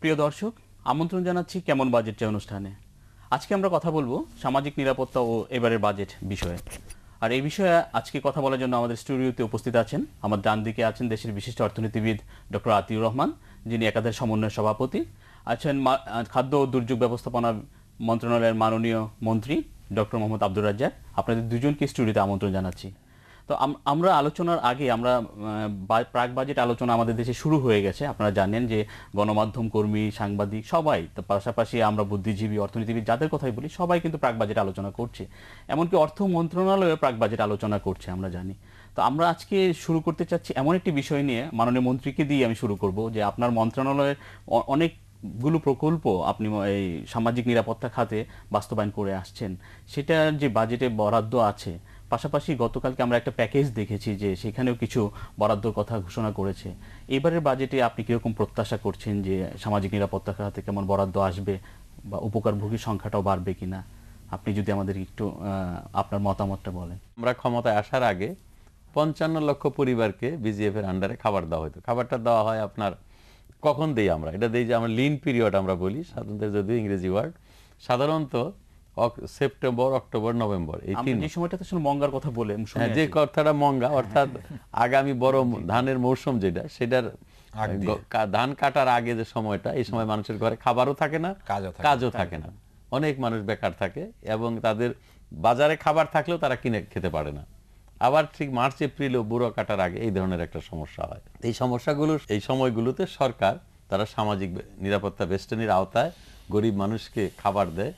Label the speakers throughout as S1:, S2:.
S1: প্রিয় দর্শক, আমন্ত্রণ জানাচ্ছি কেমন বাজেট চাই অনুষ্ঠানে। আজকে আমরা কথা বলবো সামাজিক নিরাপত্তা ও এবারের বাজেট বিষয়ে। আর এই বিষয়ে আজকে কথা বলার জন্য আমাদের স্টুডিওতে উপস্থিত আছেন, আমার ডান দিকে আছেন দেশের বিশিষ্ট অর্থনীতিবিদ ডক্টর আতিউর রহমান, যিনি একাধারে সমন্বয় সভাপতি। আছেন খাদ্য ও দুর্যোগ ব্যবস্থাপনা মন্ত্রণালয়ের মাননীয় মন্ত্রী ডক্টর মোহাম্মদ আব্দুর রাজ্জাক। আপনাদের দুজনকে স্টুডিওতে আমন্ত্রণ জানাচ্ছি। তো আমরা আলোচনার আগে প্রাক বাজেট আলোচনা আমাদের দেশে শুরু হয়ে গেছে। আপনারা জানেন যে গণমাধ্যম কর্মী, সাংবাদিক সবাই, তার পাশাপাশি আমরা বুদ্ধিজীবী, অর্থনীতিবিদ যাদের কথাই বলি, সবাই কিন্তু প্রাক বাজেট আলোচনা করছে। এমনকি অর্থ মন্ত্রণালয়েও প্রাক বাজেট আলোচনা করছে, আমরা জানি। তো আমরা আজকে শুরু করতে চাচ্ছি এমন একটি বিষয় নিয়ে, মাননীয় মন্ত্রীকে দিয়ে আমি শুরু করব, যে আপনার মন্ত্রণালয়ের অনেকগুলো প্রকল্প আপনি এই সামাজিক নিরাপত্তা খাতে বাস্তবায়ন করে আসছেন। সেটার যে বাজেটে বরাদ্দ আছে, পাশাপাশি গতকালকে আমরা একটা প্যাকেজ দেখেছি যে সেখানেও কিছু বরাদ্দর কথা ঘোষণা করেছে। এবারের বাজেটে আপনি কিরকম প্রত্যাশা করছেন যে সামাজিক নিরাপত্তা খাতে কেমন বরাদ্দ আসবে, বা উপকারভোগীর সংখ্যাটাও বাড়বে কিনা? আপনি যদি আমাদের একটু আপনার মতামতটা বলেন।
S2: আমরা ক্ষমতায় আসার আগে ৫৫ লক্ষ পরিবারকে বিজিএফ এর আন্ডারে খাবার দেওয়া হতো। খাবারটা দেওয়া হয় আপনার কখন দেই আমরা, এটা দেই যে আমরা লিন পিরিয়ড আমরা বলি, সাধারণত যদিও ইংরেজি ওয়ার্ড, সাধারণত সেপ্টেম্বর, অক্টোবর, নভেম্বর, এই তিন
S1: সময়টাতে মঙ্গার কথা বলে
S2: যে কথাটা মঙ্গা, অর্থাৎ আগামী বড় ধানের মৌসুম যেটা, সেটার ধান কাটার আগে যে সময়টা, এই সময় মানুষের ঘরে খাবারও থাকে না, কাজও থাকে না, অনেক মানুষ বেকার থাকে এবং তাদের বাজারে খাবার থাকলেও তারা কিনে খেতে পারে না। আবার ঠিক মার্চ এপ্রিলেও বুড়ো কাটার আগে এই ধরনের একটা সমস্যা হয়। এই সমস্যাগুলো, এই সময়গুলোতে সরকার তারা সামাজিক নিরাপত্তা বেষ্টনীর আওতায় গরিব মানুষকে খাবার দেয়,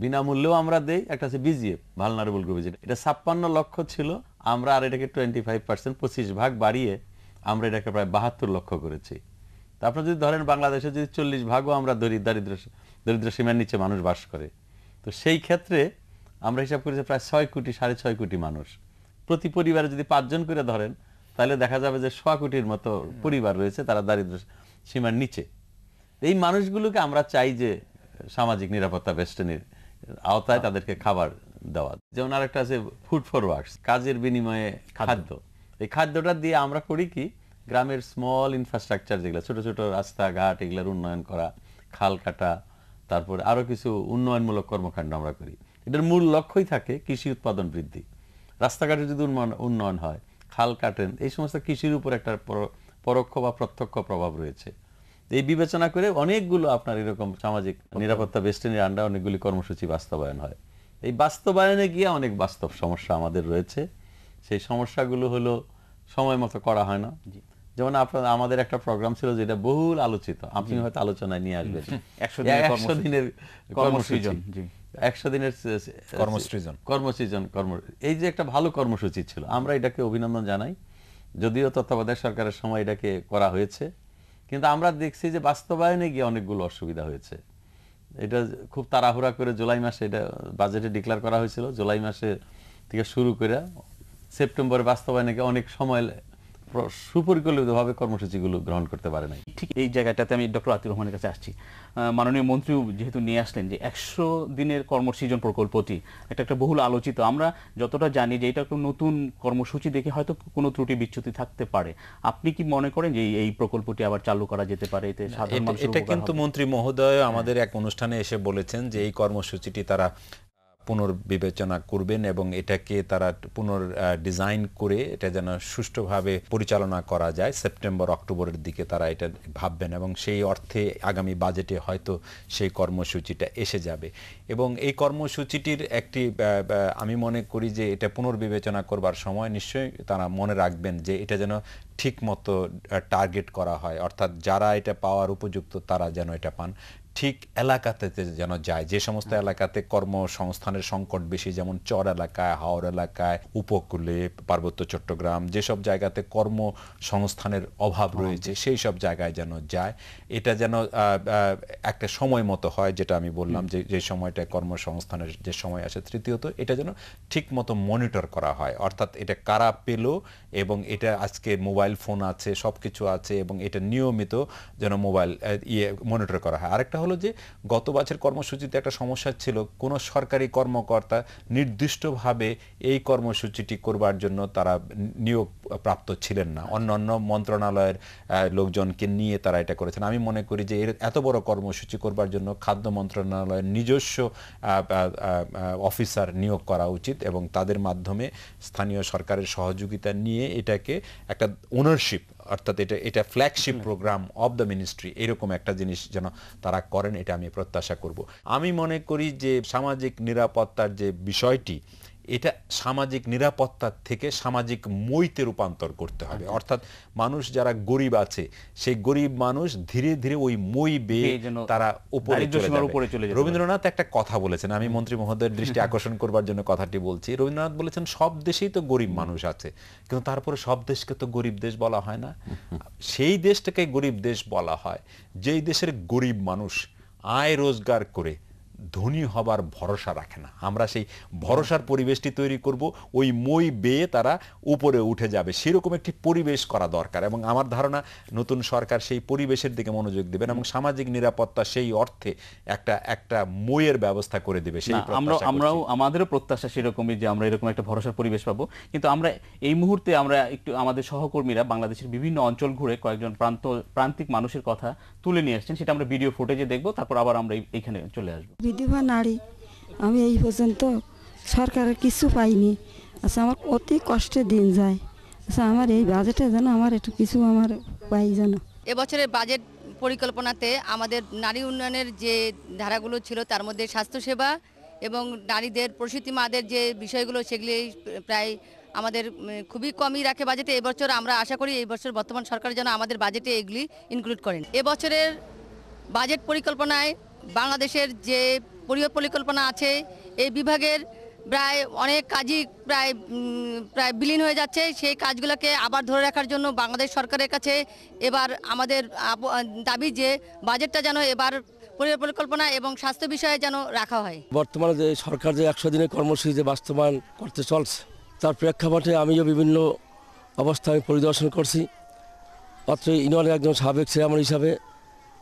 S2: বিনামূল্যেও আমরা দেই। একটা আছে বিজিএফ, ভালনারেবল গ্রুপ, এটা ৫৬ লক্ষ ছিল, আমরা আর এটাকে 25%, 25 ভাগ বাড়িয়ে আমরা এটাকে প্রায় ৭২ লক্ষ করেছি। তা আপনার যদি ধরেন বাংলাদেশে যদি ৪০ ভাগও আমরা দরিদ্র সীমার নিচে মানুষ বাস করে, তো সেই ক্ষেত্রে আমরা হিসাব করেছি প্রায় ৬ কোটি, ৬.৫ কোটি মানুষ। প্রতি পরিবারে যদি ৫ জন করে ধরেন, তাহলে দেখা যাবে যে ১০০ কোটির মতো পরিবার রয়েছে তারা দারিদ্র সীমার নিচে। এই মানুষগুলোকে আমরা চাই যে সামাজিক নিরাপত্তা বেষ্টনীর আওতায় তাদেরকে খাবার দেওয়া। যেমন আরেকটা আছে ফুড ফর ওয়ার্কস, কাজের বিনিময়ে খাদ্য। এই খাদ্যটা দিয়ে আমরা করি কি, গ্রামের স্মল ইনফ্রাস্ট্রাকচার যেগুলো, ছোট ছোট রাস্তাঘাট, এগুলোর উন্নয়ন করা, খাল কাটা, তারপরে আরো কিছু উন্নয়নমূলক কর্মকাণ্ড আমরা করি। এটার মূল লক্ষ্যই থাকে কৃষি উৎপাদন বৃদ্ধি। রাস্তাঘাটে যদি উন্নয়ন হয়, খাল কাটেন, এই সমস্ত কৃষির উপর একটা পরোক্ষ বা প্রত্যক্ষ প্রভাব রয়েছে। এই বিবেচনা করে অনেকগুলো আপনার এরকম সামাজিক নিরাপত্তা বেষ্টনীর আন্ডারে অনেকগুলি কর্মসূচি বাস্তবায়ন হয়। এই বাস্তবায়নে গিয়ে অনেক বাস্তব সমস্যা আমাদের রয়েছে। সেই সমস্যাগুলো হলো সময় মতো করা হয় না। যেমন আমাদের একটা প্রোগ্রাম ছিল যেটা বহুল আলোচিত, আপনি হয়তো আলোচনায় নিয়ে আসবেন, ১০০ দিনের কর্মসূচি, ১০০ দিনের কর্মসৃজন। এই যে একটা ভালো কর্মসূচি ছিল, আমরা এটাকে অভিনন্দন জানাই। যদিও তত্ত্বাবধায়ক সরকারের সময় এটাকে করা হয়েছে, কিন্তু আমরা দেখছি যে বাস্তবায়নে গিয়ে অনেকগুলো অসুবিধা হয়েছে। এটা খুব তাড়াহুড়া করে জুলাই মাসে এটা বাজেটে ডিক্লেয়ার করা হয়েছিল, জুলাই মাসে থেকে শুরু করে সেপ্টেম্বরে বাস্তবায়নে গিয়ে অনেক সময় সুপরিকল্পিতভাবে কর্মসূচিগুলো গ্রহণ করতে পারে নাই।
S1: ঠিক এই জায়গাটাতে আমি ডক্টর আতিউর রহমানের কাছে আসছি। মাননীয় মন্ত্রীও যেহেতু নিয়ে আসলেন যে ১০০ দিনের কর্মসৃজন প্রকল্পটি, এটা একটা বহুল আলোচিত। আমরা যতটা জানি যে এটা একটা নতুন কর্মসূচি, দেখে হয়তো কোনো ত্রুটি বিচ্যুতি থাকতে পারে। আপনি কি মনে করেন যে এই প্রকল্পটি আবার চালু করা যেতে পারে? এতে সাধারণ মানুষের উপকার হবে?
S3: এটা কিন্তু মন্ত্রী মহোদয় আমাদের এক অনুষ্ঠানে এসে বলেছেন যে এই কর্মসূচিটি তারা পুনর্বিবেচনা করবেন এবং এটাকে তারা ডিজাইন করে এটা যেন সুষ্ঠুভাবে পরিচালনা করা যায়। সেপ্টেম্বর অক্টোবরের দিকে তারা এটা ভাববেন এবং সেই অর্থে আগামী বাজেটে হয়তো সেই কর্মসূচিটা এসে যাবে। এবং এই কর্মসূচিটির একটি আমি মনে করি যে এটা পুনর্বিবেচনা করবার সময় নিশ্চয়ই তারা মনে রাখবেন যে এটা যেন ঠিক মতো টার্গেট করা হয়, অর্থাৎ যারা এটা পাওয়ার উপযুক্ত তারা যেন এটা পান, ঠিক এলাকাতে যেন যায়। যে সমস্ত এলাকাতে কর্মসংস্থানের সংকট বেশি, যেমন চর এলাকায়, হাওড় এলাকায়, উপকূলে, পার্বত্য চট্টগ্রাম, যেসব জায়গাতে কর্মসংস্থানের অভাব রয়েছে সেই সব জায়গায় যেন যায়। এটা যেন একটা সময় মতো হয়, যেটা আমি বললাম যে সময়টা কর্মসংস্থানের যে সময় আসে। তৃতীয়ত এটা যেন ঠিক মতো মনিটর করা হয়, অর্থাৎ এটা কারা পেল এবং এটা আজকে মোবাইল ফোন আছে, সব কিছু আছে এবং এটা নিয়মিত যেন মোবাইল মনিটর করা হয়। আরেকটা হলো যে গত বছর কর্মসূচিতে একটা সমস্যা ছিল, কোনো সরকারি কর্মকর্তা নির্দিষ্টভাবে এই কর্মসূচিটি করবার জন্য তারা নিয়োগ প্রাপ্ত ছিলেন না, অন্য মন্ত্রণালয়ের লোকজনকে নিয়ে তারা এটা করেছেন। আমি মনে করি যে এর এত বড় কর্মসূচি করবার জন্য খাদ্য মন্ত্রণালয়ের নিজস্ব অফিসার নিয়োগ করা উচিত এবং তাদের মাধ্যমে স্থানীয় সরকারের সহযোগিতা নিয়ে এটাকে একটা ওনারশিপ, অর্থাৎ এটা flagship programme of the ministry, এরকম একটা জিনিস যেন তারা করেন, এটা আমি প্রত্যাশা করব। আমি মনে করি যে সামাজিক নিরাপত্তার যে বিষয়টি, এটা সামাজিক নিরাপত্তার থেকে সামাজিক মইতে রূপান্তর করতে হবে। অর্থাৎ মানুষ যারা গরিব আছে, সেই গরিব মানুষ ধীরে ধীরে ওই মই বেয়ে তারা উপরে চলে যাবে। রবীন্দ্রনাথ একটা কথা বলেছেন, আমি মন্ত্রী মহোদয়ের দৃষ্টি আকর্ষণ করবার জন্য কথাটি বলছি। রবীন্দ্রনাথ বলেছেন সব দেশেই তো গরিব মানুষ আছে, কিন্তু তারপরে সব দেশকে তো গরিব দেশ বলা হয় না। সেই দেশটাকে গরিব দেশ বলা হয় যেই দেশের গরিব মানুষ আয় রোজগার করে ধনী হবার ভরসা রাখে না। আমরা সেই ভরসার পরিবেশটি তৈরি করব, ওই মই বেয়ে তারা উপরে উঠে যাবে, সেরকম একটি পরিবেশ করা দরকার। এবং আমার ধারণা নতুন সরকার সেই পরিবেশের দিকে মনোযোগ দেবেন এবং সামাজিক নিরাপত্তা সেই অর্থে একটা মইয়ের ব্যবস্থা করে দেবে। সেই
S1: আমরাও আমাদেরও প্রত্যাশা সেরকমই যে আমরা এরকম একটা ভরসার পরিবেশ পাবো। কিন্তু আমরা এই মুহূর্তে আমরা একটু আমাদের সহকর্মীরা বাংলাদেশের বিভিন্ন অঞ্চল ঘুরে কয়েকজন প্রান্তিক মানুষের কথা তুলে নিয়ে আসছেন, সেটা আমরা ভিডিও ফুটেজে দেখবো, তারপর আবার আমরা এইখানে চলে আসবো।
S4: বিধবা নারী, আমি এই পর্যন্ত সরকারের কিছু পাইনি। আচ্ছা, আমার অতি কষ্টে দিন যায়। আচ্ছা, আমার এই বাজেটে যেন আমার একটু কিছু আমার পাই যেন।
S5: এবছরের বাজেট পরিকল্পনাতে আমাদের নারী উন্নয়নের যে ধারাগুলো ছিল তার মধ্যে স্বাস্থ্যসেবা এবং নারীদের প্রসূতি মাদের যে বিষয়গুলো, সেগুলি প্রায় আমাদের খুবই কমই রাখে বাজেটে। এবছর আমরা আশা করি এই বছর বর্তমান সরকার যেন আমাদের বাজেটে এগুলি ইনক্লুড করেন। এবছরের বাজেট পরিকল্পনায় বাংলাদেশের যে পরিকল্পনা আছে, এই বিভাগের প্রায় অনেক কাজই প্রায় বিলীন হয়ে যাচ্ছে। সেই কাজগুলোকে আবার ধরে রাখার জন্য বাংলাদেশ সরকারের কাছে এবার আমাদের দাবি যে বাজেটটা যেন এবার পরিকল্পনা এবং স্বাস্থ্য বিষয়ে যেন রাখা হয়।
S6: বর্তমানে যে সরকার যে 100 দিনের কর্মসূচি যে বাস্তবায়ন করতে চলছে, তার প্রেক্ষাপটে আমিও বিভিন্ন অবস্থায় পরিদর্শন করছি। অত্র ইউনিয়নের একজন সাবেক চেয়ারম্যান হিসাবে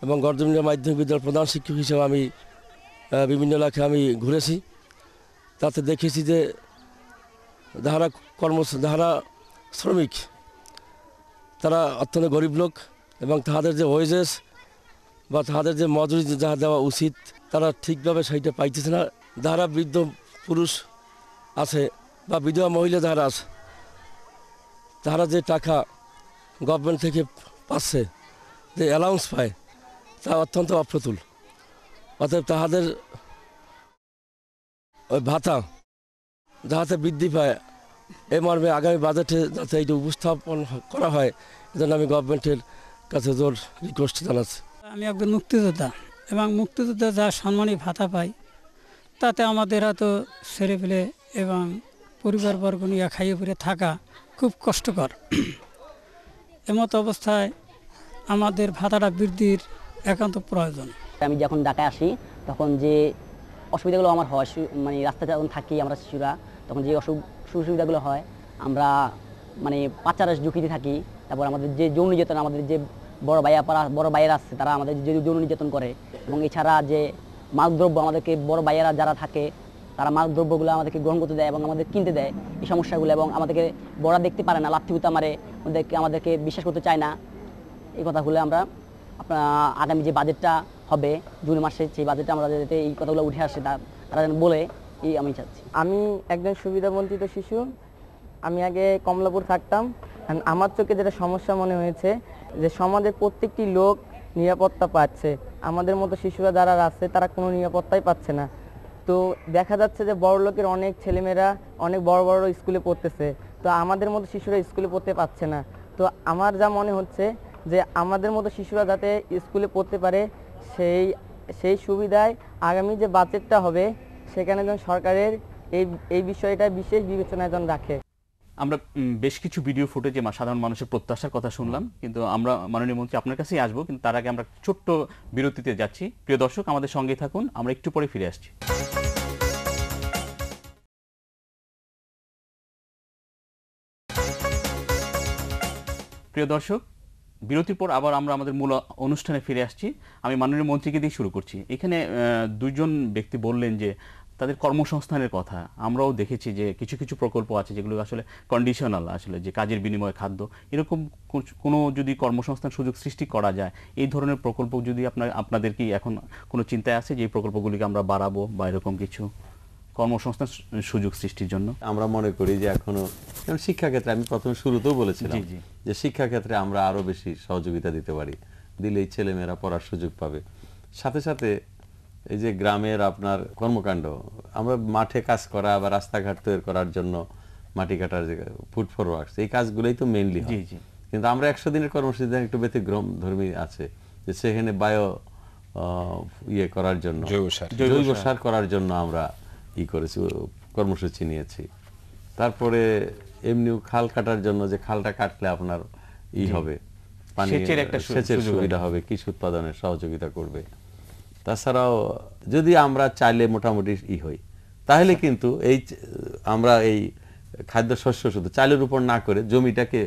S6: এবং গর্জমিনা মাধ্যমিক বিদ্যালয়ের প্রধান শিক্ষক হিসেবে আমি বিভিন্ন এলাকায় আমি ঘুরেছি। তাতে দেখেছি যে যারা শ্রমিক, তারা অত্যন্ত গরিব লোক এবং তাদের যে ওয়েজেস বা তাদের যে মজুরি যা দেওয়া উচিত তারা ঠিকভাবে সেইটা পাইতেছে না। যারা বৃদ্ধ পুরুষ আছে বা বিধবা মহিলা যারা আছে, তারা যে টাকা গভর্নমেন্ট থেকে পাচ্ছে, যে অ্যালাউন্স পায়, তা অত্যন্ত অপ্রতুল। অতএব তাহাদের ওই ভাতা যাতে বৃদ্ধি পায়, এই মর্মে আগামী বাজেটে যাতে এইটা উপস্থাপন করা হয়, এজন্য আমি গভর্নমেন্টের কাছে জোর রিকোয়েস্ট জানাচ্ছি।
S7: আমি একজন মুক্তিযোদ্ধা এবং মুক্তিযোদ্ধা যা সম্মানী ভাতা পাই, তাতে আমাদের হয়তো ছেড়ে ফেলে এবং পরিবারবর্গ নিয়ে খাইয়ে পরে থাকা খুব কষ্টকর। এমতো অবস্থায় আমাদের ভাতাটা বৃদ্ধির একান্ত প্রয়োজন।
S8: আমি যখন ঢাকায় আসি তখন যে অসুবিধাগুলো আমার হয়, মানে রাস্তায় যখন থাকি আমরা শিশুরা, তখন যে সুবিধাগুলো হয়, আমরা মানে পাচারের ঝুঁকিতে থাকি। তারপর আমাদের যে যৌন নির্যাতন, আমাদের যে বড় ভাইয়েরা আছে, তারা আমাদের যে যৌন নির্যাতন করে। এবং এছাড়া যে মাদকদ্রব্য, আমাদেরকে বড় ভাইয়েরা যারা থাকে তারা মাদকদ্রব্যগুলো আমাদেরকে গ্রহণ করতে দেয় এবং আমাদের কিনতে দেয়, এই সমস্যাগুলো। এবং আমাদেরকে বড়া দেখতে পারে না, লাথিউতা মারে, আমাদেরকে বিশ্বাস করতে চায় না। এই কথাগুলো আমরা আগামী যে বাজেটটা হবে জুন মাসে, সেই বাজেটে আমরা যাতে এই কথাগুলো উঠে আসে তারা যেন বলে, এই আমি চাচ্ছি।
S9: আমি একজন সুবিধাবঞ্চিত শিশু। আমি আগে কমলাপুর থাকতাম। আমার চোখে যেটা সমস্যা মনে হয়েছে যে সমাজের প্রত্যেকটি লোক নিরাপত্তা পাচ্ছে, আমাদের মতো শিশুরা যারা আছে তারা কোনো নিরাপত্তাই পাচ্ছে না। তো দেখা যাচ্ছে যে বড় লোকের অনেক ছেলেমেয়েরা অনেক বড় বড় স্কুলে পড়তেছে, তো আমাদের মতো শিশুরা স্কুলে পড়তে পারছে না। তো আমার যা মনে হচ্ছে যে আমাদের মতো শিশুরা যাতে স্কুলে পড়তে পারে, সেই সুবিধায় আগামী যে বাজেটটা হবে সেখানে যেন সরকারের এই বিষয়টা বিশেষ বিবেচনায় যেন রাখে।
S1: আমরা বেশ কিছু ভিডিও ফুটেজে সাধারণ মানুষের প্রত্যাশার কথা শুনলাম, কিন্তু আমরা মাননীয় মন্ত্রী আপনার কাছেই আসবো, কিন্তু তার আগে আমরা ছোট্ট বিরতিতে যাচ্ছি। প্রিয় দর্শক, আমাদের সঙ্গে থাকুন, আমরা একটু পরে ফিরে আসছি। প্রিয় দর্শক, বিরতির পর আবার আমরা আমাদের মূল অনুষ্ঠানে ফিরে আসছি। আমি মাননীয় মন্ত্রীকে দিয়ে শুরু করছি। এখানে দুইজন ব্যক্তি বললেন যে তাদের কর্মসংস্থানের কথা আমরাও দেখেছি যে কিছু কিছু প্রকল্প আছে যেগুলো আসলে কন্ডিশনাল, আসলে যে কাজের বিনিময়ে খাদ্য, এরকম কোনো যদি কর্মসংস্থান সুযোগ সৃষ্টি করা যায়, এই ধরনের প্রকল্প যদি আপনাদের কি এখন কোনো চিন্তায় আছে যে এই প্রকল্পগুলিকে আমরা বাড়াবো বা এরকম কিছু কর্মসংস্থান সুযোগ সৃষ্টির জন্য?
S2: আমরা মনে করি যে এখনো শিক্ষাক্ষেত্রে, আমি প্রথমে শুরুতেও বলেছিলাম যে শিক্ষাক্ষেত্রে আমরা আরো বেশি সহযোগিতা দিতে পারি, দিলেই ছেলেমেয়েরা পড়ার সুযোগ পাবে। সাথে সাথে এই যে গ্রামের আপনার কর্মকাণ্ড, আমরা মাঠে কাজ করা বা রাস্তাঘাট তৈরি করার জন্য মাটি কাটার যে ফুড ফর ওয়ার্কস, এই কাজগুলোই তো মেইনলি হয়। কিন্তু আমরা 100 দিনের কর্মসূচিতে একটু ব্যতিক্রম ধর্মী আছে, যে সেখানে বায়ো ইয়ে করার জন্য, জৈব সার করার জন্য আমরা করেছি, কর্মসূচি নিয়েছি। তারপরে এমনিও খাল কাটার জন্য, যে খালটা কাটলে আপনার হবে পানি, সেচের সুবিধা হবে, কৃষি উৎপাদনের সহযোগিতা করবে। তাছাড়াও যদি আমরা চাইলে মোটামুটি হই, তাহলে কিন্তু আমরা এই খাদ্যশস্য শুধু চালের উপর না করে জমিটাকে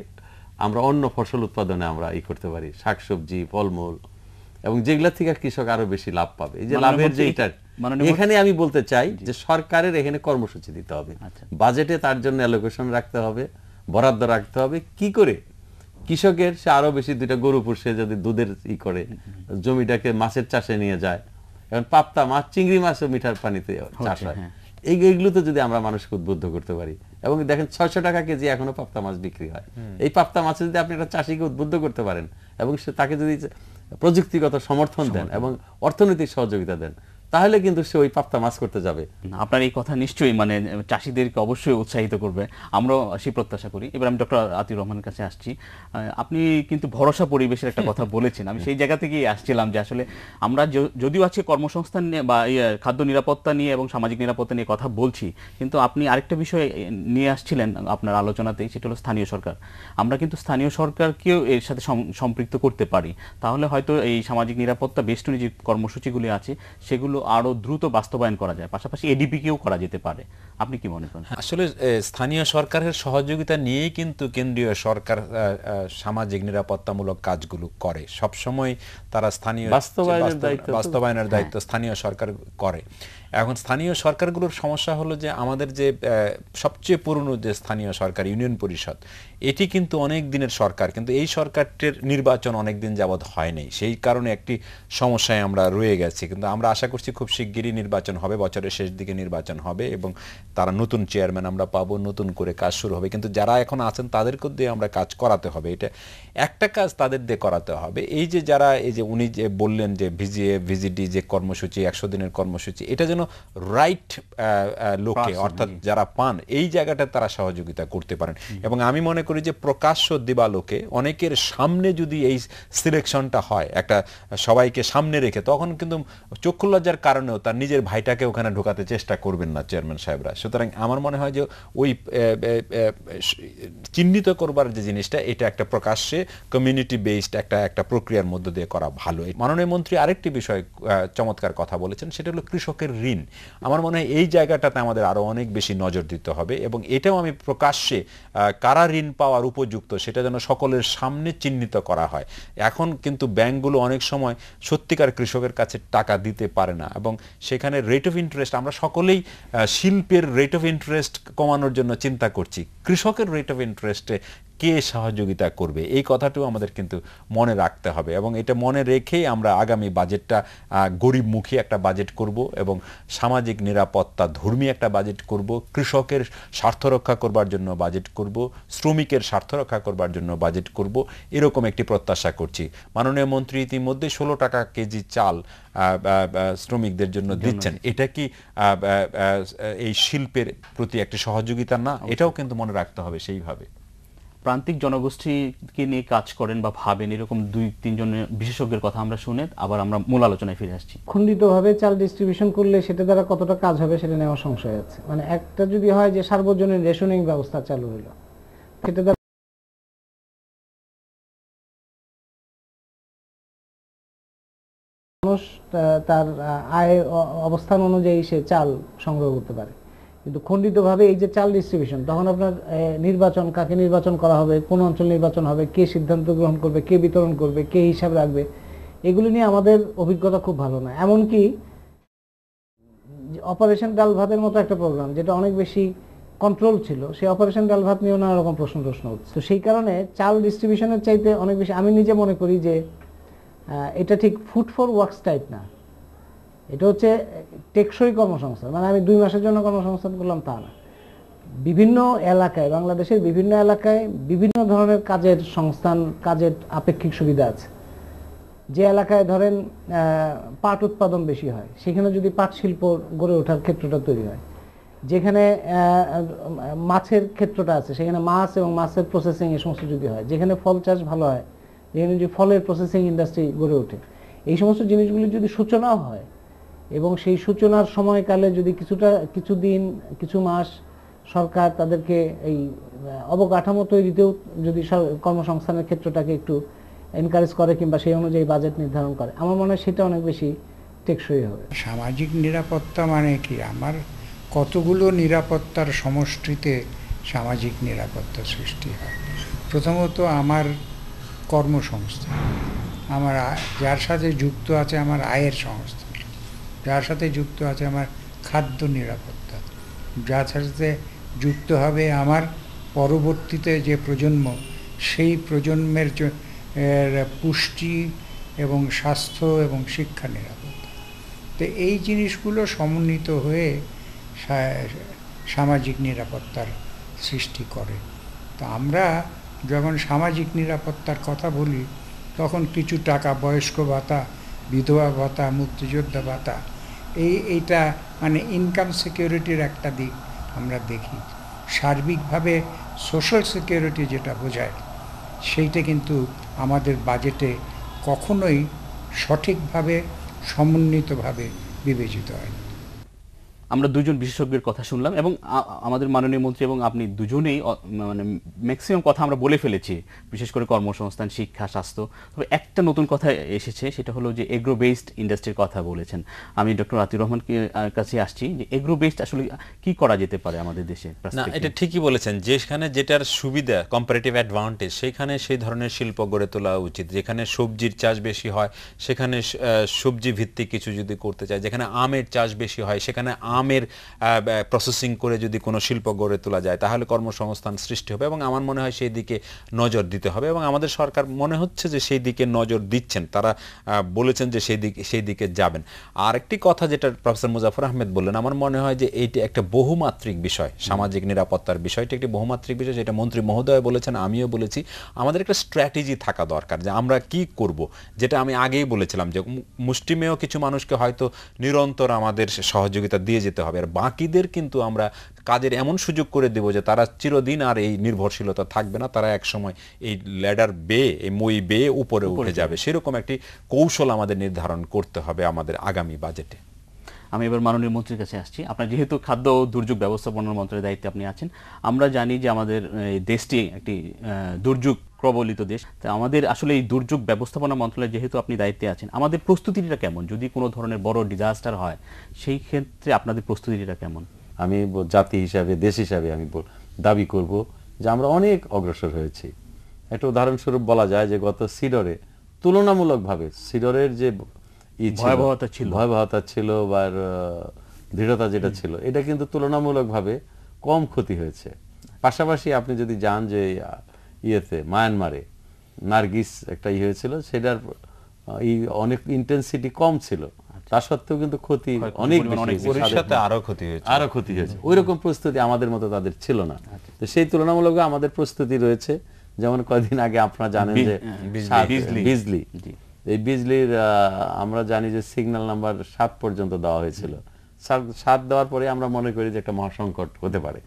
S2: আমরা অন্য ফসল উৎপাদনে আমরা করতে পারি, শাকসবজি, ফলমূল, এবং যেগুলা থেকে কৃষক আরো বেশি লাভ পাবে। এই যে লাভের যে এখানে আমি বলতে চাই যে সরকারের এখানে কর্মসূচি দিতে হবে, বাজেটে তার জন্য অ্যালোকেশন রাখতে হবে, বরাদ্দ রাখতে হবে, কি করে কৃষকের সে আরো বেশি 2টা গরু পুষে যদি দুধের করে জমিটাকে মাছের চাষে নিয়ে যায়, এখন পাপ্তা মাছ, চিংড়ি মাছও মিঠার পানিতে চাষ হয়, এইগুলোতে যদি আমরা মানুষকে উদ্বুদ্ধ করতে পারি, এবং দেখেন 600 টাকা কেজি এখনো পাপ্তা মাছ বিক্রি হয়, এই পাপ্তা মাছে যদি আপনি একটা চাষিকে উদ্বুদ্ধ করতে পারেন এবং তাকে যদি প্রযুক্তিগত সমর্থন দেন এবং অর্থনৈতিক সহযোগিতা দেন, তাহলে কিন্তু সে ওই পাপ্তা মাছ করতে যাবে।
S1: আপনার এই কথা নিশ্চয়ই চাষিদেরকে অবশ্যই উৎসাহিত করবে, আমরাও সেই প্রত্যাশা করি। এবার আমি ডক্টর আতিউর রহমানের কাছে আসছি। আপনি কিন্তু ভরসা পরিবেশের একটা কথা বলেছেন, আমি সেই জায়গা থেকেই আসছিলাম যে আসলে আমরা যদিও আজকে কর্মসংস্থান নিয়ে বা খাদ্য নিরাপত্তা নিয়ে এবং সামাজিক নিরাপত্তা নিয়ে কথা বলছি, কিন্তু আপনি আরেকটা বিষয় নিয়ে আসছিলেন আপনার আলোচনাতেই, সেটা হলো স্থানীয় সরকার। আমরা কিন্তু স্থানীয় সরকারকেও এর সাথে সম্পৃক্ত করতে পারি, তাহলে হয়তো এই সামাজিক নিরাপত্তা বেষ্টনী যে কর্মসূচিগুলি আছে সেগুলো আরো দ্রুত বাস্তবায়ন করা যায়, পাশাপাশি এডিপি কেও করা যেতে পারে। আপনি কি মনে করেন?
S3: আসলে স্থানীয় সরকারের সহযোগিতা নিয়েই কিন্তু কেন্দ্রীয় সরকার সামাজিক নিরাপত্তামূলক কাজগুলো করে, সব সময় তারা স্থানীয় বাস্তবায়নের দায়িত্ব স্থানীয় সরকার করে। এখন স্থানীয় সরকারগুলোর সমস্যা হলো যে আমাদের যে সবচেয়ে পুরনো যে স্থানীয় সরকার ইউনিয়ন পরিষদ, এটি কিন্তু অনেক দিনের সরকার, কিন্তু এই সরকারটির নির্বাচন অনেক দিন যাবৎ হয়নি, সেই কারণে একটি সমস্যায় আমরা রয়ে গেছি। কিন্তু আমরা আশা করছি খুব শিগগিরই নির্বাচন হবে, বছরের শেষ দিকে নির্বাচন হবে এবং তারা নতুন চেয়ারম্যান আমরা পাবো, নতুন করে কাজ শুরু হবে। কিন্তু যারা এখন আছেন তাদেরকে দিয়ে আমরা কাজ করাতে হবে, এটা একটা কাজ তাদের দিয়ে করাতে হবে। এই যে যারা এই যে উনি যে বললেন যে ভিজিডি যে কর্মসূচি 100 দিনের কর্মসূচি, এটা যেন রাইট লোকে অর্থাৎ যারা পান এই জায়গাটা তারা সহযোগিতা করতে পারেন। এবং আমি মনে করি যে প্রকাশ্য দিবালোকে অনেকের সামনে যদি এই সিলেকশনটা হয়, একটা সবাইকে সামনে রেখে, তখন কিন্তু চক্ষু লজ্জার কারণেও তার নিজের ভাইটাকে ওখানে ঢোকাতে চেষ্টা করবেন না চেয়ারম্যান সাহেবরা। সুতরাং আমার মনে হয় যে ওই চিহ্নিত করবার যে জিনিসটা, এটা একটা প্রকাশ্যে কমিউনিটি বেসড একটা প্রক্রিয়ার মধ্য দিয়ে করা ভালো। মাননীয় মন্ত্রী আরেকটি বিষয় চমৎকার কথা বলেছেন, সেটা হলো কৃষকের ঋণ। আমার মনে হয় এই জায়গাটাতে আমাদের আরো অনেক বেশি নজর দিতে হবে, এবং এটাও আমি প্রকাশ্যে কারা ঋণ পাওয়ার উপযুক্ত সেটা যেন সকলের সামনে চিহ্নিত করা হয়। এখন কিন্তু ব্যাংকগুলো অনেক সময় সত্যিকার কৃষকের কাছে টাকা দিতে পারে না, এবং সেখানে রেট অফ ইন্টারেস্ট, আমরা সকলেই শিল্পের রেট অফ ইন্টারেস্ট কমানোর জন্য চিন্তা করছি, কৃষকের রেট অফ ইন্টারেস্টে কে সহযোগিতা করবে, এই কথাটাও আমাদের কিন্তু মনে রাখতে হবে। এবং এটা মনে রেখেই আমরা আগামী বাজেটটা গরিবমুখী একটা বাজেট করব, এবং সামাজিক নিরাপত্তা ধর্মী একটা বাজেট করব, কৃষকের স্বার্থ রক্ষা করবার জন্য বাজেট করব, শ্রমিকের স্বার্থ রক্ষা করবার জন্য বাজেট করব, এরকম একটি প্রত্যাশা করছি। মাননীয় মন্ত্রী ইতিমধ্যে 16 টাকা কেজি চাল শ্রমিকদের জন্য দিচ্ছেন, এটা কি এই শিল্পের প্রতি একটি সহযোগিতা না? এটাও কিন্তু মনে রাখতে হবে সেইভাবে।
S1: প্রান্তিক জনগোষ্ঠীকে নিয়ে কাজ করেন বা ভাবেন এরকম 2-3 জন বিশেষজ্ঞের কথা আমরা শুনে আবার আমরা মূল আলোচনায় ফিরে আসছি।
S10: খণ্ডিতভাবে চাল ডিস্ট্রিবিউশন করলে সেটা দ্বারা কতটা কাজ হবে সেটা নেওয়া সংশয় আছে। একটা যদি হয় যে সার্বজনীন রেশনিং ব্যবস্থা চালু হলো, সেটা দ্বারা মানুষ তার আয় অবস্থান অনুযায়ী সে চাল সংগ্রহ করতে পারে। কিন্তু খণ্ডিতভাবে এই যে চাল ডিস্ট্রিবিউশন, তখন আপনার নির্বাচন, কাকে নির্বাচন করা হবে, কোন অঞ্চল নির্বাচন হবে, কে সিদ্ধান্ত গ্রহণ করবে, কে বিতরণ করবে, কে হিসাব রাখবে, এগুলি নিয়ে আমাদের অভিজ্ঞতা খুব ভালো না। এমনকি যে অপারেশন ডাল ভাতের মতো একটা প্রোগ্রাম যেটা অনেক বেশি কন্ট্রোল ছিল, সেই অপারেশন ডাল ভাত নিয়েও নানা রকম প্রশ্ন হচ্ছে। তো সেই কারণে চাল ডিস্ট্রিবিউশনের চাইতে অনেক বেশি, আমি নিজে মনে করি যে এটা ঠিক ফুড ফর ওয়ার্কস টাইপ না, এটা হচ্ছে টেকসই কর্মসংস্থান। মানে আমি 2 মাসের জন্য কর্মসংস্থান করলাম তা না, বিভিন্ন এলাকায়, বাংলাদেশের বিভিন্ন এলাকায় বিভিন্ন ধরনের কাজের সংস্থান, কাজের আপেক্ষিক সুবিধা আছে। যে এলাকায় ধরেন পাট উৎপাদন বেশি হয়, সেখানে যদি পাট শিল্প গড়ে ওঠার ক্ষেত্রটা তৈরি হয়, যেখানে মাছের ক্ষেত্রটা আছে সেখানে মাছ এবং মাছের প্রসেসিং এই সমস্ত যদি হয়, যেখানে ফল চাষ ভালো হয়, যেখানে যদি ফলের প্রসেসিং ইন্ডাস্ট্রি গড়ে ওঠে, এই সমস্ত জিনিসগুলি যদি সূচনাও হয় এবং সেই সূচনার সময়কালে যদি কিছুদিন কিছু মাস সরকার তাদেরকে এই অবকাঠামো তৈরিতেও যদি কর্মসংস্থানের ক্ষেত্রটাকে একটু এনকারেজ করে কিংবা সেই অনুযায়ী বাজেট নির্ধারণ করে, আমার মনে হয় সেটা অনেক বেশি টেকসই হবে।
S11: সামাজিক নিরাপত্তা মানে কি? আমার কতগুলো নিরাপত্তার সমষ্টিতে সামাজিক নিরাপত্তা সৃষ্টি হয়। প্রথমত আমার কর্মসংস্থান, আমার যার সাথে যুক্ত আছে আমার আয়ের সংস্থান, যার সাথে যুক্ত আছে আমার খাদ্য নিরাপত্তা, যার সাথে যুক্ত হবে আমার পরবর্তীতে যে প্রজন্ম, সেই প্রজন্মের পুষ্টি এবং স্বাস্থ্য এবং শিক্ষা নিরাপত্তা। তো এই জিনিসগুলো সমন্বিত হয়ে সামাজিক নিরাপত্তার সৃষ্টি করে। তো আমরা যখন সামাজিক নিরাপত্তার কথা বলি তখন কিছু টাকা, বয়স্ক ভাতা, বিধবা ভাতা, মুক্তিযোদ্ধা ভাতা, এইটা মানে ইনকাম সিকিউরিটির একটা দিক আমরা দেখি। সার্বিকভাবে সোশ্যাল সিকিউরিটি যেটা বোঝায় সেইটা কিন্তু আমাদের বাজেটে কখনোই সঠিকভাবে সমন্বিতভাবে বিবেচিত হয়।
S1: আমরা দুজন বিশেষজ্ঞের কথা শুনলাম এবং আমাদের মাননীয় মন্ত্রী এবং আপনি দুজনেই মানে ম্যাক্সিমাম কথা আমরা বলে ফেলেছি, বিশেষ করে কর্মসংস্থান, শিক্ষা, স্বাস্থ্য। তবে একটা নতুন কথা এসেছে, সেটা হলো যে এগ্রো বেসড ইন্ডাস্ট্রির কথা বলেছেন। আমি ডক্টর আতিউর রহমানকে কাছে আসছি যে এগ্রো বেসড আসলে কি করা যেতে পারে আমাদের দেশে?
S3: না, এটা ঠিকই বলেছেন, যেখানে যেটার সুবিধা, কম্পারেটিভ অ্যাডভান্টেজ, সেখানে সেই ধরনের শিল্প গড়ে তোলা উচিত। যেখানে সবজির চাষ বেশি হয় সেখানে সবজি ভিত্তিক কিছু যদি করতে চায়, যেখানে আমের চাষ বেশি হয় সেখানে আমের প্রসেসিং করে যদি কোনো শিল্প গড়ে তোলা যায় তাহলে কর্মসংস্থান সৃষ্টি হবে এবং আমার মনে হয় সেই দিকে নজর দিতে হবে এবং আমাদের সরকার মনে হচ্ছে যে সেই দিকে নজর দিচ্ছেন, তারা বলেছেন যে সেই দিকে যাবেন। আর একটি কথা যেটা প্রফেসর মুজাফর আহমেদ বললেন, আমার মনে হয় যে এইটি একটা বহুমাত্রিক বিষয়, সামাজিক নিরাপত্তার বিষয়টি একটি বহুমাত্রিক বিষয়, যেটা মন্ত্রী মহোদয় বলেছেন, আমিও বলেছি। আমাদের একটা স্ট্র্যাটেজি থাকা দরকার যে আমরা কি করব, যেটা আমি আগেই বলেছিলাম যে মুষ্টিমেয় কিছু মানুষকে হয়তো নিরন্তর আমাদের সহযোগিতা দিয়ে যেতে হবে, আর বাকিদের কিন্তু আমরা কাজের এমন সুযোগ করে দেব যে তারা চিরদিন আর এই নির্ভরশীলতা থাকবে না, তারা একসময় এই ল্যাডার বেয়ে, এই মই বেয়ে উপরে উঠে যাবে। সেরকম একটি কৌশল আমাদের নির্ধারণ করতে হবে আমাদের আগামী বাজেটে।
S1: আমি এবার মাননীয় মন্ত্রীর কাছে আসছি। আপনার যেহেতু খাদ্য ও দুর্যোগ ব্যবস্থাপনা মন্ত্রণালয়ের দায়িত্বে আপনি আছেন, আমরা জানি যে আমাদের দেশটি একটি দুর্যোগ প্রবলিত দেশ। তা আমাদের আসলে এই দুর্যোগ ব্যবস্থাপনা মন্ত্রণালয়ে যেহেতু আপনি দায়িত্বে আছেন, আমাদের প্রস্তুতিটা কেমন? যদি কোনো ধরনের বড় ডিজাস্টার হয় সেই ক্ষেত্রে আপনাদের প্রস্তুতিটা কেমন?
S2: আমি জাতি হিসাবে, দেশ হিসাবে আমি দাবি করব যে আমরা অনেক অগ্রসর হয়েছি। একটা উদাহরণস্বরূপ বলা যায় যে গত সিডরে তুলনামূলকভাবে সিডরের যে ভয়াবহতা ছিল বা দৃঢ়তা যেটা ছিল, এটা কিন্তু তুলনামূলকভাবে কম ক্ষতি হয়েছে। পাশাপাশি আপনি যদি যান যে মায়ানমারে নার্গিস একটা হয়েছিল, সেটার অনেক ইন্টেন্সিটি কম ছিল, তা সত্ত্বেও কিন্তু ক্ষতি অনেক আরো ক্ষতি হয়েছে। ওই রকম প্রস্তুতি আমাদের মতো তাদের ছিল না। তো সেই তুলনামূলক আমাদের প্রস্তুতি রয়েছে। যেমন কয়েকদিন আগে আপনারা জানেন যে বিজলি, এই বিজলির আমরা জানি যে সিগন্যাল নাম্বার 7 পর্যন্ত দেওয়া হয়েছিল। 7 দেওয়ার পরে আমরা মনে করি যে একটা মহাসংকট হতে পারে।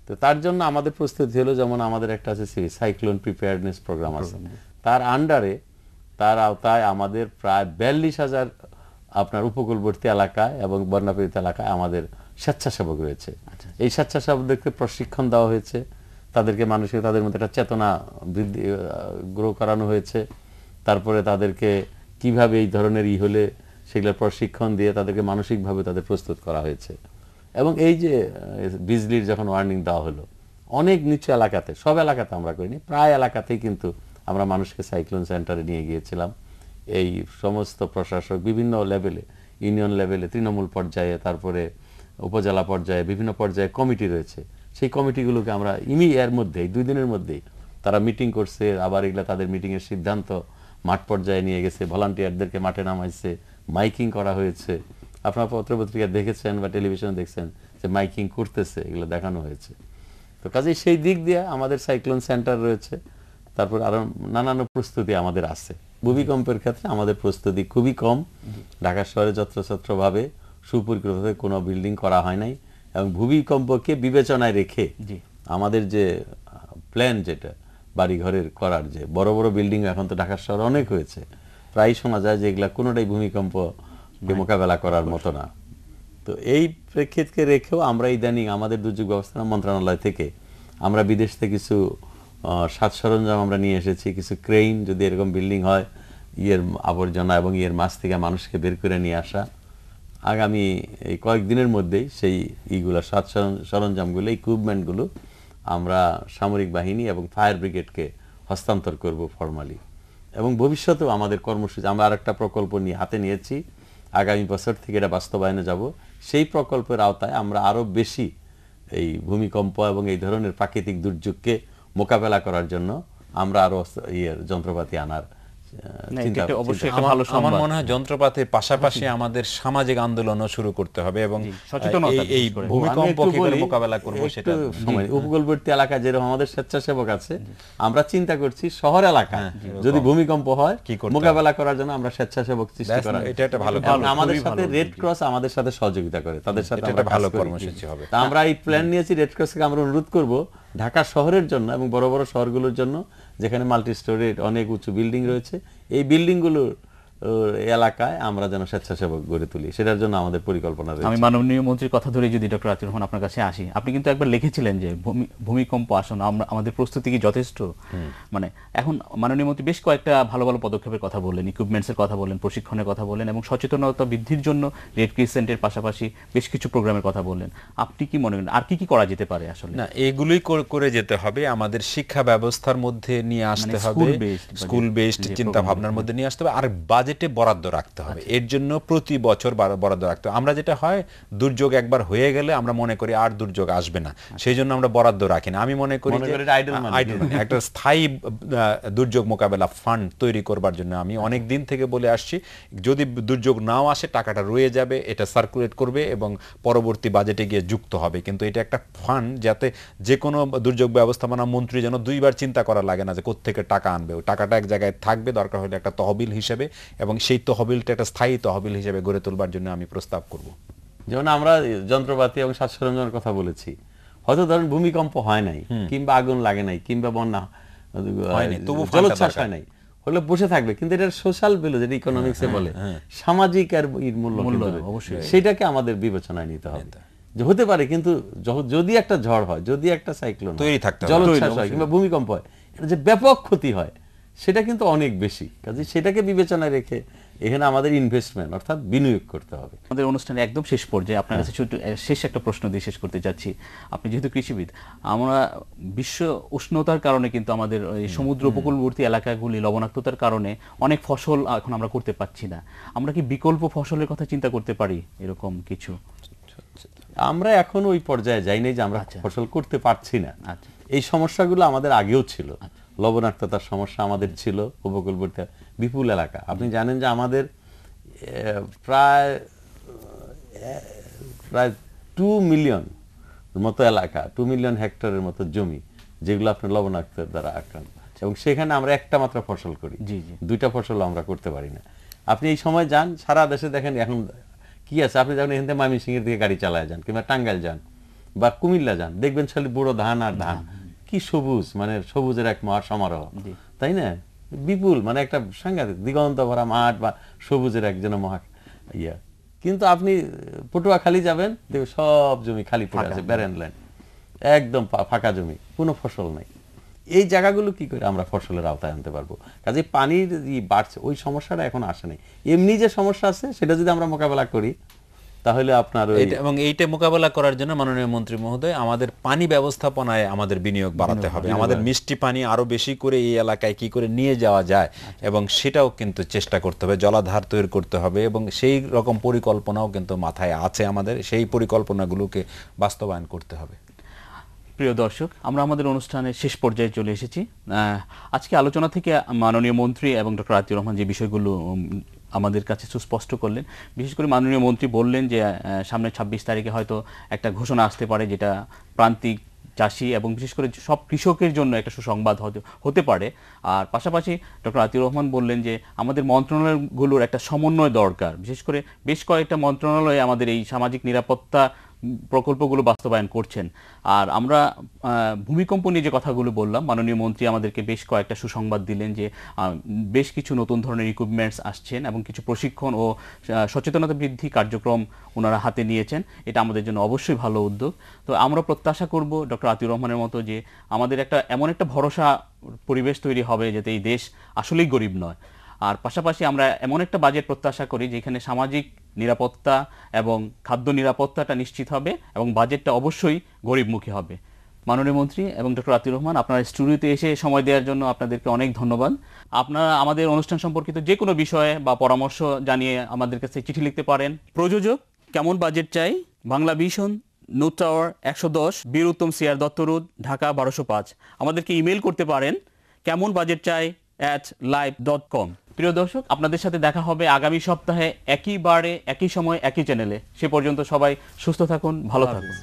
S2: তো তার জন্য আমাদের প্রস্তুতি হলো, যেমন আমাদের একটা আছে সাইক্লোন প্রিপেয়ারনেস প্রোগ্রাম আছে, তার আন্ডারে, তার আওতায় আমাদের প্রায় 42,000 আপনার উপকূলবর্তী এলাকায় এবং বন্যাপীড়িত এলাকায় আমাদের স্বেচ্ছাসেবক রয়েছে। এই স্বেচ্ছাসেবকদেরকে প্রশিক্ষণ দেওয়া হয়েছে, তাদেরকে মানুষের তাদের মধ্যে একটা চেতনা বৃদ্ধি গ্রো করানো হয়েছে। তারপরে তাদেরকে কিভাবে এই ধরনের হলে সেগুলোর প্রশিক্ষণ দিয়ে তাদেরকে মানসিকভাবে তাদের প্রস্তুত করা হয়েছে। এবং এই যে বিজলির যখন ওয়ার্নিং দেওয়া হলো, অনেক নিচু এলাকাতে, সব এলাকাতে আমরা করিনি, প্রায় এলাকাতেই কিন্তু আমরা মানুষকে সাইক্লোন সেন্টারে নিয়ে গিয়েছিলাম। এই সমস্ত প্রশাসক বিভিন্ন লেভেলে, ইউনিয়ন লেভেলে, তৃণমূল পর্যায়ে, তারপরে উপজেলা পর্যায়ে বিভিন্ন পর্যায়ে কমিটি রয়েছে, সেই কমিটিগুলোকে আমরা এর মধ্যেই 2 দিনের মধ্যেই তারা মিটিং করছে, আবার এগুলা তাদের মিটিংয়ের সিদ্ধান্ত মাঠ পর্যায়ে নিয়ে গেছে, ভলান্টিয়ারদেরকে মাঠে নামাইছে, মাইকিং করা হয়েছে। আপনার পত্রপত্রিকা দেখেছেন বা টেলিভিশনে দেখছেন যে মাইকিং করতেছে, এগুলো দেখানো হয়েছে। তো কাজেই সেই দিক দিয়ে আমাদের সাইক্লোন সেন্টার রয়েছে, তারপর আরো নানান প্রস্তুতি আমাদের আছে। ভূমিকম্পের ক্ষেত্রে আমাদের প্রস্তুতি খুবই কম। ঢাকা শহরে যত্রতত্রভাবে সুপরিকল্পিতভাবে কোনো বিল্ডিং করা হয় নাই, এবং ভূমিকম্পকে বিবেচনায় রেখে আমাদের যে প্ল্যান, যেটা বাড়িঘরের করার, যে বড় বড় বিল্ডিং এখন তো ঢাকা শহরে অনেক হয়েছে, প্রায় শোনা যায় যে এগুলা কোনোটাই ভূমিকম্পকে মোকাবেলা করার মতো না। তো এই প্রেক্ষিতকে রেখেও আমরা ইদানিং আমাদের দুর্যোগ ব্যবস্থাপনা মন্ত্রণালয় থেকে আমরা বিদেশ থেকে কিছু সাজ সরঞ্জাম আমরা নিয়ে এসেছি, কিছু ক্রেইন, যদি এরকম বিল্ডিং হয়, আবর্জনা এবং মাছ থেকে মানুষকে বের করে নিয়ে আসা। আগামী এই কয়েকদিনের মধ্যেই সেই সাজ সরঞ্জামগুলো, ইকুইপমেন্টগুলো আমরা সামরিক বাহিনী এবং ফায়ার ব্রিগেডকে হস্তান্তর করব ফরমালি। এবং ভবিষ্যতেও আমাদের কর্মসূচি, আমরা আরেকটা প্রকল্প নিয়ে হাতে নিয়েছি, আগামী বছর থেকে এটা বাস্তবায়নে যাব। সেই প্রকল্পের আওতায় আমরা আরো বেশি এই ভূমিকম্প এবং এই ধরনের প্রাকৃতিক দুর্যোগকে মোকাবেলা করার জন্য আমরা আরো যন্ত্রপাতি আনার
S3: আমার মনে হয় যন্ত্রপাতির পাশাপাশি আমাদের সামাজিক আন্দোলনও শুরু করতে হবে, এবং এই ভূমিকম্প কিভাবে মোকাবেলা করব সেটা
S2: উপকূলবর্তী এলাকায় যেরকম আমাদের স্বেচ্ছাসেবক আছে, আমরা চিন্তা করছি শহর এলাকায় যদি ভূমিকম্প হয় মোকাবেলা করার জন্য আমরা স্বেচ্ছাসেবক সৃষ্টি করা।
S3: এটা একটা ভালো,
S2: আমাদের সাথে রেড ক্রস আমাদের সাথে সহযোগিতা করে, তাদের সাথে
S3: একটা ভালো কর্মসূচি হবে।
S2: আমরা এই প্ল্যান নিয়েছি, রেড ক্রসকে আমরা অনুরোধ করব ঢাকা শহরের জন্য এবং বড় বড় শহরগুলোর জন্য যেখানে মাল্টি স্টোরি অনেক উঁচু বিল্ডিং রয়েছে, এই বিল্ডিংগুলোর এলাকায় আমরা যেন স্বেচ্ছাসেবক গড়ে তুলি, সেটার জন্য আমাদের পরিকল্পনা রয়েছে।
S1: আমি মাননীয় মন্ত্রীর কথা ধরে যদি ডক্টর আতিউর রহমান আপনার কাছে আসি, আপনি কিন্তু একবার লিখেছিলেন যে ভূমিকম্প আসন্ন আমাদের প্রস্তুতি কি যথেষ্ট? মানে এখন মাননীয় মন্ত্রী বেশ কয়েকটা ভালো ভালো পদক্ষেপের কথা বললেন, ইকুইপমেন্টসের কথা বললেন, প্রশিক্ষণের কথা বললেন, এবং সচেতনতা বৃদ্ধির জন্য রেড ক্রিসেন্টের পাশাপাশি বেশ কিছু প্রোগ্রামের কথা বললেন। আপনি কি মনে করেন আর কি কি করা যেতে পারে? আসলে
S3: না, এগুলোই করে যেতে হবে, আমাদের শিক্ষা ব্যবস্থার মধ্যে নিয়ে আসতে হবে, স্কুল বেসড চিন্তা ভাবনার মধ্যে নিয়ে আসতে হবে, আর বাজেটে বরাদ্দ রাখতে হবে। এর জন্য প্রতি বছর বরাদ্দ রাখতে হবে। আমরা যেটা হয়, দুর্যোগ একবার হয়ে গেলে আমরা মনে করি আর দুর্যোগ আসবে না, সেই জন্য আমরা বরাদ্দ রাখি না। আমি মনে করি একটা স্থায়ী দুর্যোগ মোকাবেলা ফান্ড তৈরি করবার জন্য আমি অনেক দিন থেকে বলে আসছি, যদি দুর্যোগ নাও আসে টাকাটা রয়ে যাবে, এটা সার্কুলেট করবে এবং পরবর্তী বাজেটে গিয়ে যুক্ত হবে। কিন্তু এটা একটা ফান্ড, যাতে যে কোনো দুর্যোগ ব্যবস্থাপনা মন্ত্রী যেন দুইবার চিন্তা করা লাগে না যে কোত্থেকে টাকা আনবে। ওই টাকাটা এক জায়গায় থাকবে, দরকার হলে একটা তহবিল হিসেবে, এবং সেই তহবিলটা একটা স্থায়ী তহবিল হিসেবে গড়ে তোলবার জন্য আমি প্রস্তাব করব।
S2: যেমন আমরা যন্ত্রপাতি এবং সাজ সরঞ্জামের কথা বলেছি, হয়তো ধরেন ভূমিকম্প হয় নাই, কিংবা আগুন লাগে নাই, কিংবা বন্যা জলোচ্ছ্বাস হয় নাই, হলে বসে থাকবে, কিন্তু এটা সোশ্যাল ভ্যালু, যেটা ইকোনমিক্সে বলে সামাজিক আর মূল্য, সেটাকে আমাদের বিবেচনায় নিতে হবে। যে হতে পারে, কিন্তু যদি একটা ঝড় হয়, যদি একটা সাইক্লোন জলোচ্ছ্বাস হয় কিংবা ভূমিকম্প হয়, এটা যে ব্যাপক ক্ষতি হয় সেটা কিন্তু অনেক বেশি। কাজে সেটাকে বিবেচনায় রেখে এখানে আমাদের ইনভেস্টমেন্ট অর্থাৎ বিনিয়োগ করতে হবে।
S1: আমাদের অনুষ্ঠানে একদম শেষ পর্যায়ে আপনার কাছে শেষ একটা প্রশ্ন দিয়ে শেষ করতে চাচ্ছি। আপনি যেহেতু কৃষিবিদ, আমরা বিশ্ব উষ্ণতার কারণে কিন্তু আমাদের এই সমুদ্র উপকূলবর্তী এলাকাগুলি লবণাক্ততার কারণে অনেক ফসল এখন আমরা করতে পারছি না। আমরা কি বিকল্প ফসলের কথা চিন্তা করতে পারি? এরকম কিছু
S2: আমরা এখন ওই পর্যায়ে যাইনি যে আমরা ফসল করতে পারছি না। এই সমস্যাগুলো আমাদের আগেও ছিল, লবণাক্ততার সমস্যা আমাদের ছিল উপকূলবর্তী বিপুল এলাকা। আপনি জানেন যে আমাদের প্রায় 2 মিলিয়ন মতো এলাকা, 2 মিলিয়ন হেক্টরের মতো জমি, যেগুলো আপনার লবণাক্তের দ্বারা আক্রান্ত, এবং সেখানে আমরা একটা মাত্র ফসল করি, দুইটা ফসল আমরা করতে পারি না। আপনি এই সময় যান সারা দেশে, দেখেন এখন কি আছে, আপনি যখন এখান থেকে ময়মনসিংহের দিকে গাড়ি চালায় যান, কিংবা টাঙ্গাইল যান বা কুমিল্লা যান, দেখবেন খালি বুড়ো ধান আর ধান, কি সবুজ, মানে সবুজের এক মহা সমারোহ, তাই না? বিপুল, মানে একটা সাংঘাতিক দিগন্ত ভরা মাঠ বা সবুজের একজন মহা ইয়া। কিন্তু আপনি পটুয়াখালী যাবেন, দেখবেন সব জমি খালি পড়ে আছে, ব্যারেন ল্যান্ড, একদম ফাঁকা জমি, কোনো ফসল নাই। এই জায়গাগুলো কি করে আমরা ফসলের আওতায় আনতে পারবো? কাজে পানির বাড়ছে, ওই সমস্যাটা এখন আসে নাই। এমনি যে সমস্যা আছে সেটা যদি আমরা মোকাবেলা করি, তাহলে আপনার ওই
S3: এবং এইটা মোকাবেলা করার জন্য মাননীয় মন্ত্রী মহোদয় আমাদের পানি ব্যবস্থাপনায় আমাদের বিনিয়োগ বাড়াতে হবে, আমাদের মিষ্টি পানি আরো বেশি করে এই এলাকায় কি করে নিয়ে যাওয়া যায় এবং সেটাও কিন্তু চেষ্টা করতে হবে, জলাধার তৈরি করতে হবে এবং সেই রকম পরিকল্পনাও কিন্তু মাথায় আছে আমাদের, সেই পরিকল্পনাগুলোকে বাস্তবায়ন করতে হবে।
S1: প্রিয় দর্শক, আমরা আমাদের অনুষ্ঠানের শেষ পর্যায়ে চলে এসেছি। আজকে আলোচনা থেকে মাননীয় মন্ত্রী এবং ডক্টর আতিউর রহমান যে বিষয়গুলো আমাদের কাছে সুস্পষ্ট করলেন, বিশেষ করে মাননীয় মন্ত্রী বললেন যে সামনে 26 তারিখে হয়তো একটা ঘোষণা আসতে পারে যেটা প্রান্তিক চাষি এবং বিশেষ করে সব কৃষকের জন্য একটা সুসংবাদ হতে পারে। আর পাশাপাশি ডক্টর আতিউর রহমান বললেন যে আমাদের মন্ত্রণালয়গুলোর একটা সমন্বয় দরকার, বিশেষ করে বেশ কয়েকটা মন্ত্রণালয়ে আমাদের এই সামাজিক নিরাপত্তা প্রকল্পগুলো বাস্তবায়ন করছেন। আর আমরা ভূমিকম্প নিয়ে যে কথাগুলো বললাম, মাননীয় মন্ত্রী আমাদেরকে বেশ কয়েকটা সুসংবাদ দিলেন যে বেশ কিছু নতুন ধরনের ইকুইপমেন্টস আসছেন এবং কিছু প্রশিক্ষণ ও সচেতনতা বৃদ্ধি কার্যক্রম ওনারা হাতে নিয়েছেন। এটা আমাদের জন্য অবশ্যই ভালো উদ্যোগ। তো আমরা প্রত্যাশা করব ডক্টর আতিউর রহমানের মতো যে আমাদের এমন একটা ভরসা পরিবেশ তৈরি হবে যাতে এই দেশ আসলেই গরিব নয়। আর পাশাপাশি আমরা এমন একটা বাজেট প্রত্যাশা করি যেখানে সামাজিক নিরাপত্তা এবং খাদ্য নিরাপত্তাটা নিশ্চিত হবে এবং বাজেটটা অবশ্যই গরিবমুখী হবে। মাননীয় মন্ত্রী এবং ডক্টর আতিউর রহমান, আপনারা স্টুডিওতে এসে সময় দেওয়ার জন্য আপনাদেরকে অনেক ধন্যবাদ। আপনারা আমাদের অনুষ্ঠান সম্পর্কিত যে কোনো বিষয়ে বা পরামর্শ জানিয়ে আমাদের কাছে চিঠি লিখতে পারেন। প্রযোজক কেমন বাজেট চাই, বাংলা ভিশন, নুট টাওয়ার 110, বীর উত্তম সিআর দত্ত রোড, ঢাকা 1205। আমাদেরকে ইমেল করতে পারেন কেমন বাজেট চাই @live.com। প্রিয় দর্শক, আপনাদের সাথে দেখা হবে আগামী সপ্তাহে একই বারে একই সময় একই চ্যানেলে। সে পর্যন্ত সবাই সুস্থ থাকুন, ভালো থাকুন।